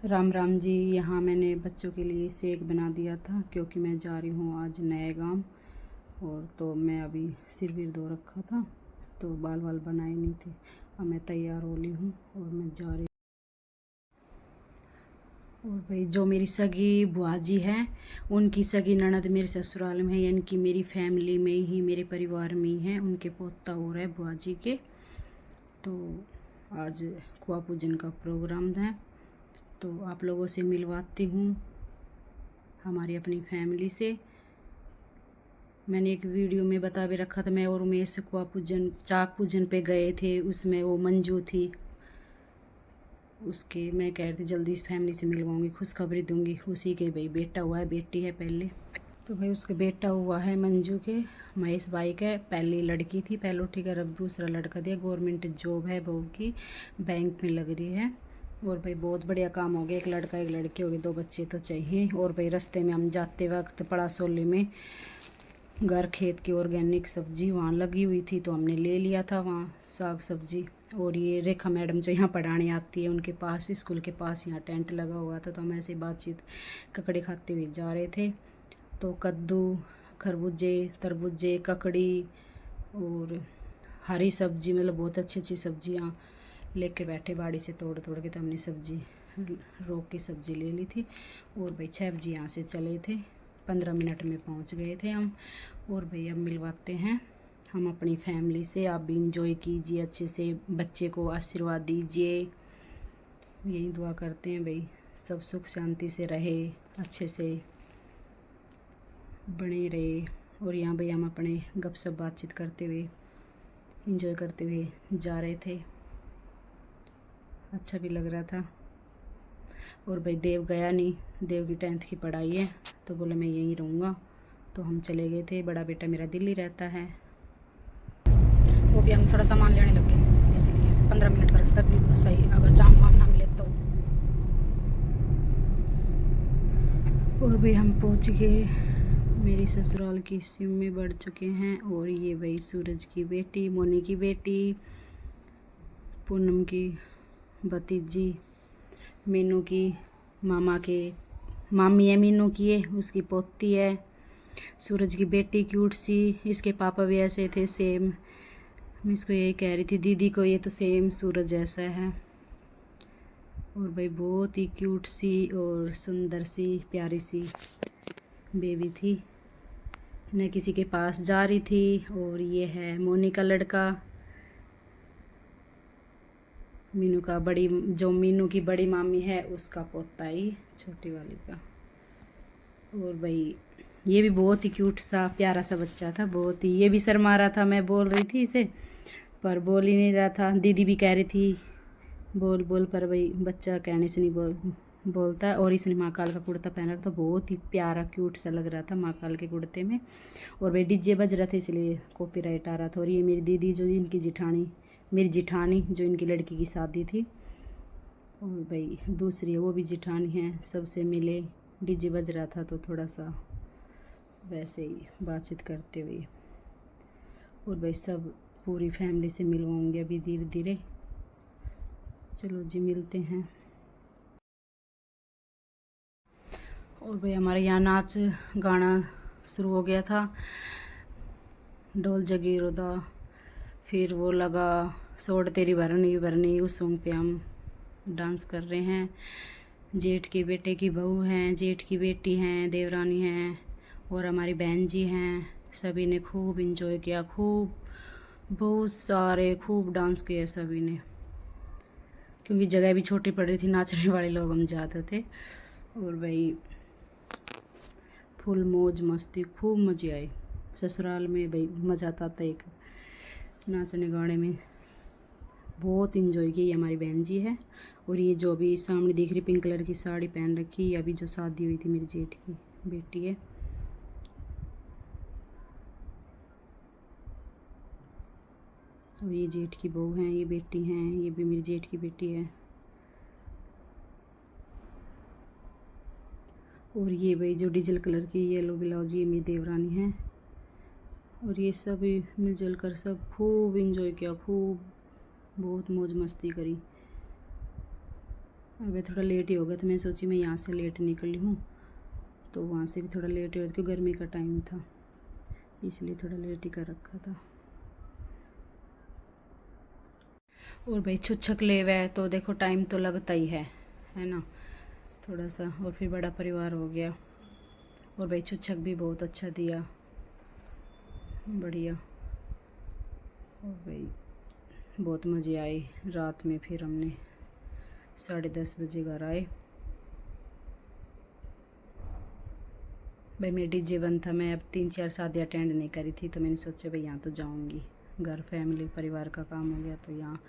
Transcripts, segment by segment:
राम राम जी। यहाँ मैंने बच्चों के लिए शेक बना दिया था क्योंकि मैं जा रही हूँ आज नए गांव। और तो मैं अभी सिर विर धो रखा था तो बाल वाल बनाए नहीं थे। अब मैं तैयार हो ली हूँ और मैं जा रही। और भाई जो मेरी सगी बुआ जी है उनकी सगी ननद मेरे ससुराल में है, यानी कि मेरी फैमिली में ही, मेरे परिवार में ही है। उनके पोता हो रहा है बुआ जी के। तो आज कुआ पूजन का प्रोग्राम है तो आप लोगों से मिलवाती हूँ हमारी अपनी फैमिली से। मैंने एक वीडियो में बता भी रखा था, मैं और उमेश कुआ पूजन चाक पूजन पे गए थे, उसमें वो मंजू थी। उसके मैं कह रही थी जल्दी इस फैमिली से मिलवाऊंगी, खुशखबरी दूंगी। उसी के भाई बेटा हुआ है, बेटी है पहले। तो भाई उसके बेटा हुआ है मंजू के, महेश भाई का। पहली लड़की थी पहलोठी का, अब दूसरा लड़का दिया। गवर्नमेंट जॉब है बहू की, बैंक में लग रही है। और भाई बहुत बढ़िया काम हो गया, एक लड़का एक लड़की हो गई, 2 बच्चे तो चाहिए। और भाई रास्ते में हम जाते वक्त पड़ासोली में घर खेत की ऑर्गेनिक सब्जी वहाँ लगी हुई थी तो हमने ले लिया था वहाँ साग सब्जी। और ये रेखा मैडम जो यहाँ पढ़ाने आती है उनके पास, स्कूल के पास यहाँ टेंट लगा हुआ था तो हम ऐसे बातचीत ककड़ी खाते हुए जा रहे थे। तो कद्दू, खरबूजे, तरबूजे, ककड़ी और हरी सब्जी, मतलब बहुत अच्छी अच्छी सब्जियाँ लेके बैठे बाड़ी से तोड़ तोड़ के। तो हमने सब्जी रोक की सब्जी ले ली थी। और भाई 6 बजे यहाँ से चले थे, 15 मिनट में पहुँच गए थे हम। और भाई अब मिलवाते हैं हम अपनी फैमिली से। आप भी इंजॉय कीजिए अच्छे से, बच्चे को आशीर्वाद दीजिए। यही दुआ करते हैं भाई सब सुख शांति से रहे, अच्छे से बने रहे। और यहाँ भाई हम अपने गपशप बातचीत करते हुए, इंजॉय करते हुए जा रहे थे। अच्छा भी लग रहा था। और भाई देव गया नहीं, देव की 10th की पढ़ाई है तो बोला मैं यहीं रहूँगा। तो हम चले गए थे, बड़ा बेटा मेरा दिल्ली रहता है। वो भी हम थोड़ा सामान लेने लग गए, इसीलिए 15 मिनट का रास्ता बिल्कुल सही, अगर जाम वाम ना मिले तो। और भाई हम पहुँच गए, मेरी ससुराल की सिम में बढ़ चुके हैं। और ये भाई सूरज की बेटी, मोनी की बेटी, पूनम की भतीजी, मीनू की मामा के मामी है, मीनू की है, उसकी पोती है। सूरज की बेटी क्यूट सी, इसके पापा भी ऐसे थे सेम। मैं इसको यही कह रही थी दीदी को, ये तो सेम सूरज जैसा है। और भाई बहुत ही क्यूट सी और सुंदर सी प्यारी सी बेबी थी, न किसी के पास जा रही थी। और ये है मोनी का लड़का, मीनू का बड़ी, जो मीनू की बड़ी मामी है उसका पोता ही, छोटी वाली का। और भाई ये भी बहुत ही क्यूट सा प्यारा सा बच्चा था, बहुत ही। ये भी शर्मा रहा था, मैं बोल रही थी इसे पर बोल ही नहीं रहा था। दीदी भी कह रही थी बोल बोल, पर भाई बच्चा कहने से नहीं बोलता है। और इसने महाकाल का कुर्ता पहना था, बहुत ही प्यारा क्यूट सा लग रहा था महाकाल के कुर्ते में। और भाई डीजे बज रहा था इसलिए कॉपीराइट आ रहा था। और ये मेरी दीदी जो इनकी जिठानी, मेरी जिठानी जो इनकी लड़की की शादी थी। और भाई दूसरी है वो भी जिठानी है, सबसे मिले। डीजे बज रहा था तो थोड़ा सा वैसे ही बातचीत करते हुए। और भाई सब पूरी फैमिली से मिलवाऊंगी अभी धीरे धीरे। चलो जी मिलते हैं। और भाई हमारे यहाँ नाच गाना शुरू हो गया था, ढोल जगीरोदा, फिर वो लगा सोड़ तेरी भरनी भरनी, उस सॉन्ग पे हम डांस कर रहे हैं। जेठ के बेटे की बहू हैं, जेठ की बेटी हैं, देवरानी हैं और हमारी बहन जी हैं। सभी ने खूब इंजॉय किया, खूब बहुत सारे खूब डांस किए सभी ने, क्योंकि जगह भी छोटी पड़ रही थी, नाचने वाले लोग हम ज़्यादा थे। और भाई फुल मौज मस्ती, खूब मज़े आए। ससुराल में भाई मज़ा आता था एक नाचने गाने में, बहुत इंजॉय की। हमारी बहन जी है। और ये जो अभी सामने दिख रही पिंक कलर की साड़ी पहन रखी, अभी जो शादी हुई थी मेरी जेठ की बेटी है। और ये जेठ की बहू हैं, ये बेटी हैं, ये भी मेरी जेठ की बेटी है। और ये भाई जो डीजल कलर की येलो ब्लाउज, ये मेरी देवरानी है। और ये सभी मिलजुल कर सब खूब इंजॉय किया, खूब बहुत मौज मस्ती करी। अब थोड़ा लेट ही हो गया, तो मैं सोची मैं यहाँ से लेट निकली हूँ, तो वहाँ से भी थोड़ा लेट हो गया क्योंकि गर्मी का टाइम था, इसलिए थोड़ा लेट ही कर रखा था। और भाई छुच्छक ले हुआ है तो देखो टाइम तो लगता ही है ना, थोड़ा सा। और फिर बड़ा परिवार हो गया। और भाई छुच्छक भी बहुत अच्छा दिया, बढ़िया। और भाई बहुत मज़े आए रात में। फिर हमने 10:30 बजे घर आए। भाई मेरा डीजे बंद था, मैं अब 3-4 शादी अटेंड नहीं करी थी, तो मैंने सोचा भाई यहाँ तो जाऊँगी, घर फैमिली परिवार का काम हो गया तो यहाँ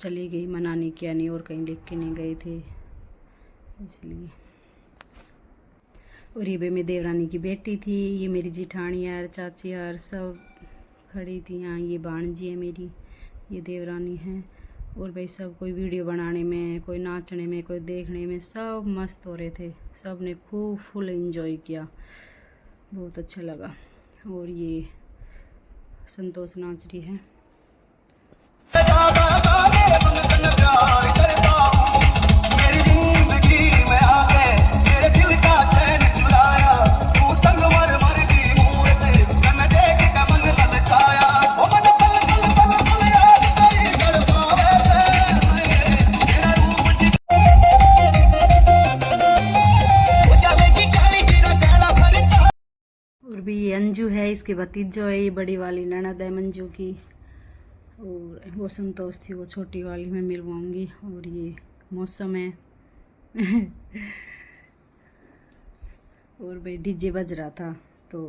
चली गई। मना नहीं किया, नहीं और कहीं देख के नहीं गए थे इसलिए। और ये भी मेरी देवरानी की बेटी थी, ये मेरी जिठानी यार, चाची यार सब खड़ी थी यहाँ। ये भांजी है मेरी, ये देवरानी है। और भाई सब कोई वीडियो बनाने में, कोई नाचने में, कोई देखने में, सब मस्त हो रहे थे। सब ने खूब फुल एंजॉय किया, बहुत अच्छा लगा। और ये संतोष नाच रही है। और भी ये अंजू है, इसके भतीजो है, ये बड़ी वाली ननद है मंजू की। और वो संतोष थी, वो छोटी वाली मैं मिलवाऊंगी। और ये मौसम है और भाई डीजे बज रहा था तो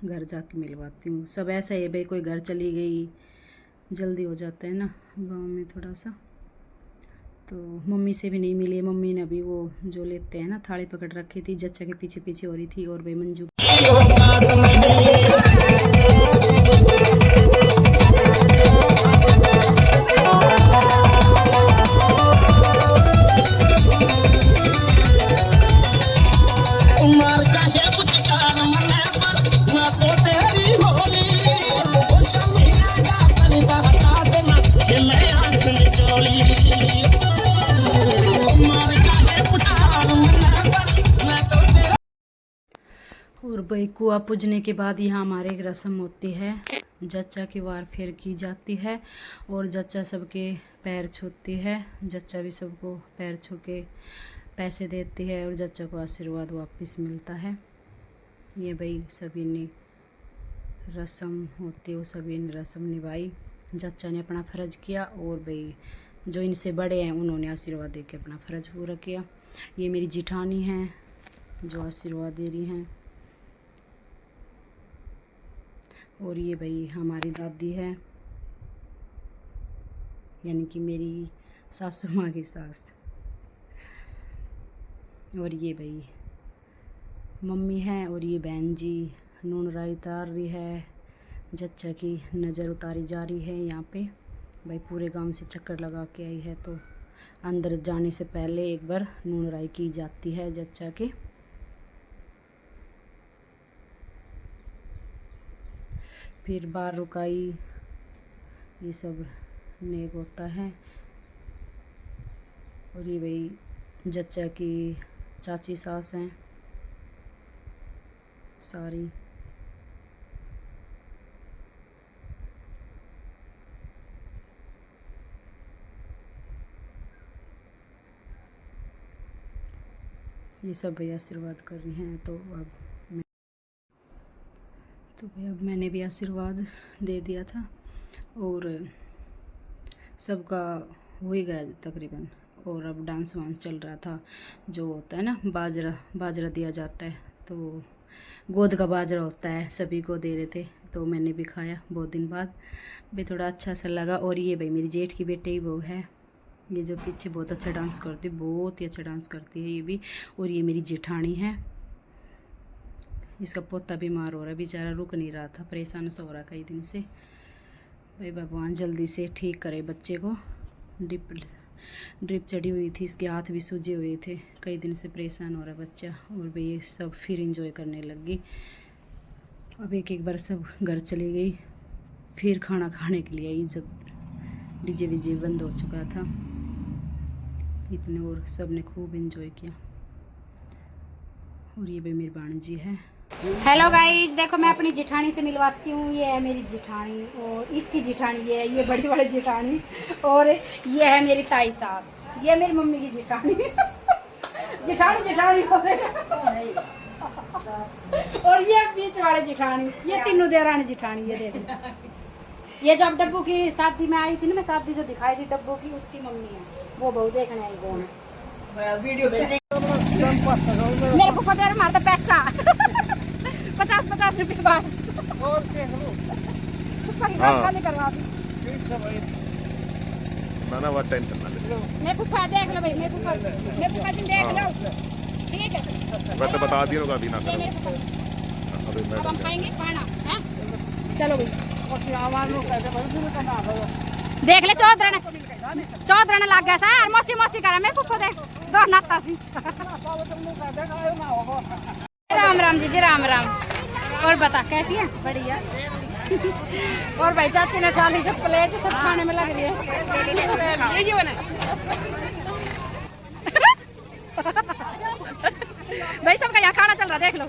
घर जाके मिलवाती हूँ। सब ऐसा है भाई, कोई घर चली गई जल्दी हो जाता है ना गांव में थोड़ा सा। तो मम्मी से भी नहीं मिली, मम्मी ने अभी वो जो लेते हैं ना थाली पकड़ रखी थी, जच्चा के पीछे पीछे हो रही थी। और भाई मंजू और भाई कुआ पूजने के बाद यहाँ हमारे एक रस्म होती है, जच्चा की वार फेर की जाती है। और जच्चा सबके पैर छूती है, जच्चा भी सबको पैर छू के पैसे देती है और जच्चा को आशीर्वाद वापस मिलता है। ये भाई सभी ने रस्म होती है, वो सभी ने रस्म निभाई। जच्चा ने अपना फ़र्ज किया और भाई जो इनसे बड़े हैं उन्होंने आशीर्वाद दे के अपना फ़र्ज पूरा किया। ये मेरी जिठानी हैं जो आशीर्वाद दे रही हैं। और ये भाई हमारी दादी है, यानी कि मेरी सासू माँ की सास। और ये भाई मम्मी है। और ये बहन जी नून राई उतार रही है, जच्चा की नज़र उतारी जा रही है यहाँ पे। भाई पूरे गांव से चक्कर लगा के आई है, तो अंदर जाने से पहले एक बार नून राई की जाती है जच्चा के। फिर बार रुकाई, ये सब नेक होता है। और ये भाई जच्चा की चाची सास हैं सारी। ये सब भाई आशीर्वाद कर रही हैं। तो अब मैंने भी आशीर्वाद दे दिया था और सबका हो ही गया तकरीबन। और अब डांस वांस चल रहा था, जो होता है ना बाजरा दिया जाता है, तो गोद का बाजरा होता है, सभी को दे रहे थे, तो मैंने भी खाया बहुत दिन बाद, भी थोड़ा अच्छा सा लगा। और ये भाई मेरी जेठ की बेटे ही बहू है, ये जो पीछे बहुत अच्छा डांस करती, बहुत ही अच्छा डांस करती है ये भी। और ये मेरी जेठानी है, इसका पोता बीमार हो रहा है, बेचारा रुक नहीं रहा था, परेशान सा हो रहा कई दिन से। भाई भगवान जल्दी से ठीक करे बच्चे को। ड्रिप चढ़ी हुई थी, इसके हाथ भी सूजे हुए थे, कई दिन से परेशान हो रहा बच्चा। और भाई ये सब फिर इंजॉय करने लग गई। अब एक बार सब घर चली गई, फिर खाना खाने के लिए आई जब डीजे वीजे बंद हो चुका था। इतने, और सब ने खूब एंजॉय किया। और ये भी मेरी भांजी है। हेलो गाइस, देखो मैं अपनी जेठानी से मिलवाती हूँ। ये है मेरी जेठानी और इसकी जेठानी ये बड़ी वाली जेठानी, और ये है मेरी ताई सास, ये मेरी मम्मी की जेठानी। जेठानी जेठानी हो रहे हैं। और ये बीच वाले जेठानी, ये तीनों देवरानी जेठानी। ये देखो, ये जब डब्बू की शादी में आई थी ना, मैं शादी जो दिखाई थी डब्बू की, उसकी मम्मी है वो। बहू देखने आई कौन है वीडियो में। मेरे को पता है मारता पैसा 50-50 रुपये बार खाली करवा दी। ना वो टेंशन ना ले। मेरे फुफा देख लो भाई, मेरे फुफा दिन देख लो, ठीक है। मैं तो बता दिया होगा अभी ना करो। अभी मैं अब हम खाएंगे खाना है। चलो भाई देख ले, चौधरण लग गया सर, मौसी मौसी करा मैं फुफा देख दो नाता सी। राम राम जी राम राम। और बता कैसी है? बढ़िया। और भाई चाची ने थाली से प्लेट सब खाने में लग रही है। ये बना भाई सबका यहाँ खाना चल रहा, देख लो।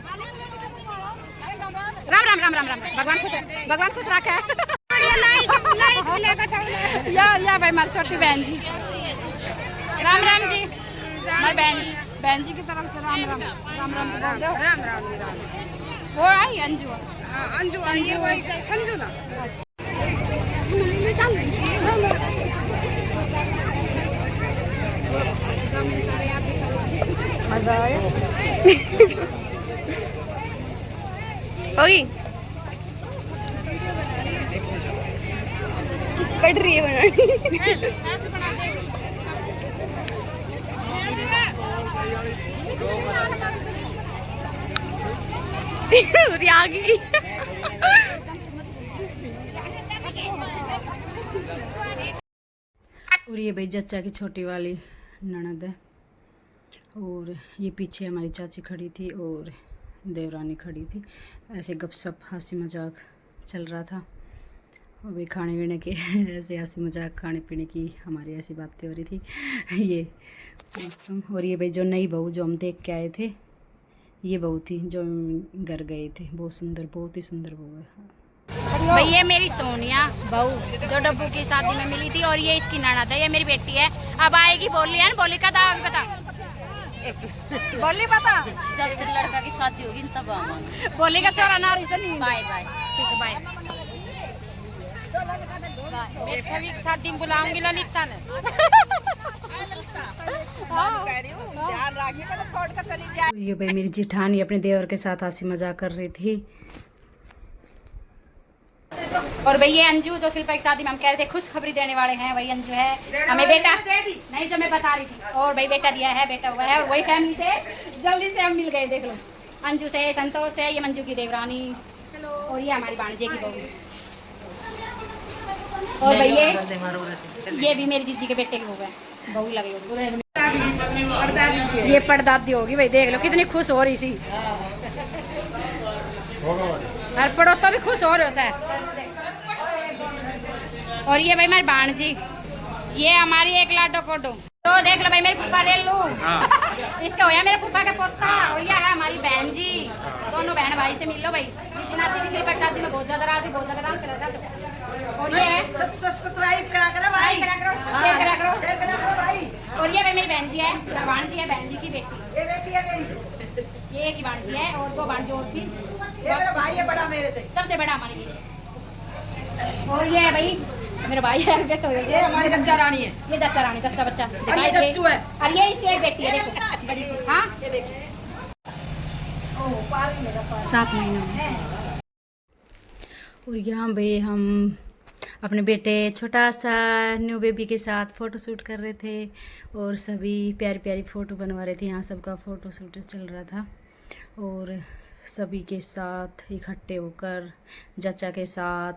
राम राम राम राम राम। भगवान खुश रखे। या भाई हमारी छोटी बहन जी, राम राम जी। हमारी बहन जी की तरफ से राम राम राम राम राम राम। वो आई अंजू संजू ना। मजा आया। कट रही है बनानी। आ गई। और ये भाई जच्चा की छोटी वाली ननद है, और ये पीछे हमारी चाची खड़ी थी और देवरानी खड़ी थी। ऐसे गपशप हंसी मजाक चल रहा था। और भी खाने पीने के ऐसे हंसी मजाक खाने पीने की हमारी ऐसी बातें हो रही थी। ये मौसम। और ये भाई जो नई बहू जो हम देख के आए थे, ये बहू थी जो घर गए थे। बहुत सुंदर, बहुत ही सुंदर बहू है भाई। ये मेरी सोनिया बहू जो डब्बू की शादी में मिली थी, और ये इसकी ननद है, ये मेरी बेटी है। अब आएगी बोली है, बोली का दाग बता। बोली बता, जब तक लड़का की शादी होगी तब आऊंगा। बोली का चोरा नारी से नहीं। Bye bye. ठीक है, बाय। शादी में बुलाऊंगी ललिता ने। ये भाई मेरी जेठानी अपने देवर के साथ हंसी मजाक कर रही थी। और भाई ये अंजू जो शिल्पा की शादी में हम कह रहे थे खुशखबरी देने वाले हैं, वही अंजू है। हमें बेटा नहीं, जो मैं बता रही थी, और भाई बेटा दिया है, बेटा हुआ है। वही फैमिली से जल्दी से हम मिल गए, देख लो। अंजू से संतोष है, ये मंजू की देवरानी, और ये हमारी भांजे की बहू। और भाई ये भी मेरी जीजी के बेटे की बहू है, बहू लगी होगी। ये पड़दादी होगी भाई, देख लो कितनी खुश हो रही सी। हर पड़ोता भी खुश हो रहे हो सर। और ये भाई मेरी भांजी, ये हमारी एक लाडो कोडो। तो देख लो भाई मेरे फूफा ले लो। इसका होया मेरे फूफा का पोता, और यह है हमारी बहन जी। दोनों बहन भाई से मिल लो भाई। जीजी नाची की शिल्पा की शादी में बहुत ज्यादा राज, बहुत ज्यादा डांस करा था। और ये सब्सक्राइब करा करो भाई, करा करो, शेयर करा करो, शेयर करा करो भाई। और ये भाई मेरी बहन जी है, भांजी है, बहन जी की बेटी। ये बेटी है मेरी, ये एक ही भांजी है, और दो भांजी और थी। ये मेरा भाई है बड़ा, मेरे से सबसे बड़ा हमारे ये। और ये है भाई मेरा भाई है, बेटा हो गया। ये हमारी बच्चा रानी है, ये चच्चा रानी, चच्चा बच्चा दिखाई दे। और ये इसकी एक बेटी है, देखो बड़ी सी। हाँ ये देखो, ओह 7 महीना। और यहाँ भाई हम अपने बेटे छोटा सा न्यू बेबी के साथ फ़ोटो शूट कर रहे थे, और सभी प्यारी प्यारी फ़ोटो बनवा रहे थे। यहाँ सबका फ़ोटो शूट चल रहा था, और सभी के साथ इकट्ठे होकर, चाचा के साथ,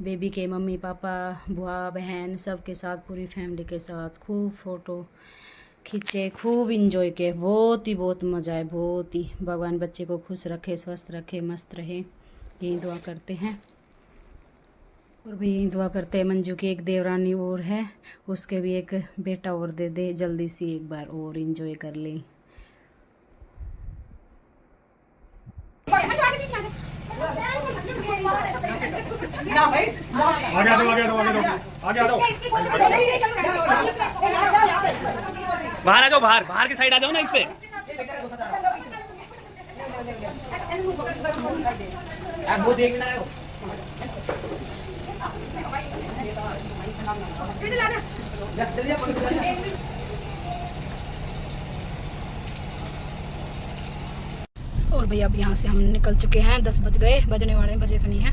बेबी के मम्मी पापा, बुआ बहन, सब के साथ, पूरी फैमिली के साथ खूब फ़ोटो खींचे, खूब इंजॉय किए। बहुत ही बहुत मज़ा आए, बहुत ही। भगवान बच्चे को खुश रखे, स्वस्थ रखे, मस्त रहे, यही दुआ करते हैं। और भी यही दुआ करते हैं मंजू की एक देवरानी और है, उसके भी एक बेटा और दे दे, जल्दी सी एक बार और एंजॉय कर लें। बाहर आ जाओ, बाहर बाहर की साइड आ जाओ ना इस पे। वो देखना है और भैया अब यहाँ से हम निकल चुके हैं, 10 बज गए, बजने वाले हैं, बजे तो नहीं है।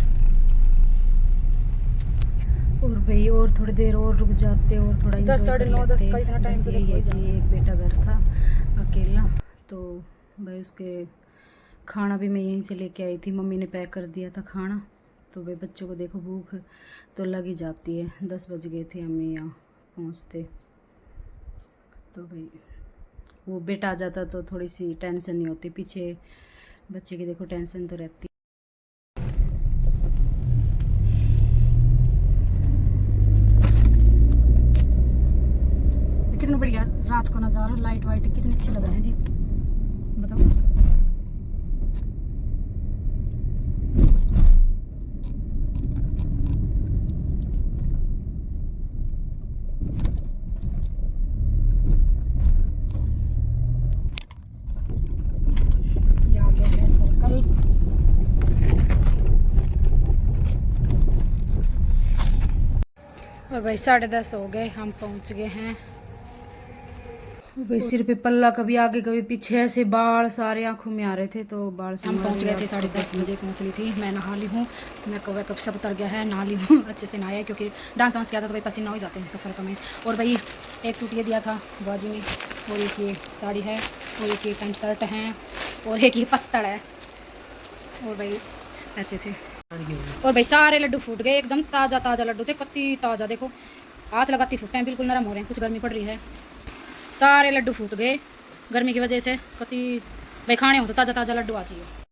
और भाई और थोड़ी देर और रुक जाते और थोड़ा 10 साढ़े 9 10 का इतना टाइम तो यही है देखो कि एक बेटा घर था अकेला, तो भाई उसके खाना भी मैं यहीं से लेके आई थी, मम्मी ने पैक कर दिया था खाना। तो भाई बच्चों को देखो भूख तो लग ही जाती है, 10 बज गए थे हमें यहाँ पहुँचते। तो भाई वो बेटा आ जाता तो थोड़ी सी टेंशन नहीं होती, पीछे बच्चे की देखो टेंशन तो रहती। कितना बढ़िया रात को नज़ारा, लाइट वाइट कितनी अच्छी लग रही है जी, बताओ। ये आ गया है सर्कल। और भाई 10:30 हो गए, हम पहुंच गए हैं। भाई सिर पे पल्ला कभी आगे कभी पीछे, ऐसे बाल सारे आंखों में आ रहे थे, तो बाल हम पहुंच गए थे 10:30 बजे पहुंच गई थी। मैं नहा ली हूँ, मैं कब सब उतर गया है, नहा ली हूँ, अच्छे से नहाया क्योंकि डांस वांस किया था तो भाई पसीना हो जाते हैं सफ़र का में। और भाई एक सूट ये दिया था बाजी ने, और एक ये साड़ी है, और एक ये पैंट शर्ट हैं, और एक ये पत्तड़ है, और भाई ऐसे थे। और भाई सारे लड्डू फूट गए, एकदम ताज़ा ताज़ा लड्डू थे, कत्ती ताज़ा, देखो हाथ लगाती फूटे हैं, बिल्कुल नरम हो रहे हैं, कुछ गर्मी पड़ रही है। सारे लड्डू फूट गए गर्मी की वजह से, कति भाई खाने हो तो ताज़ा ताज़ा लड्डू आ चाहिए।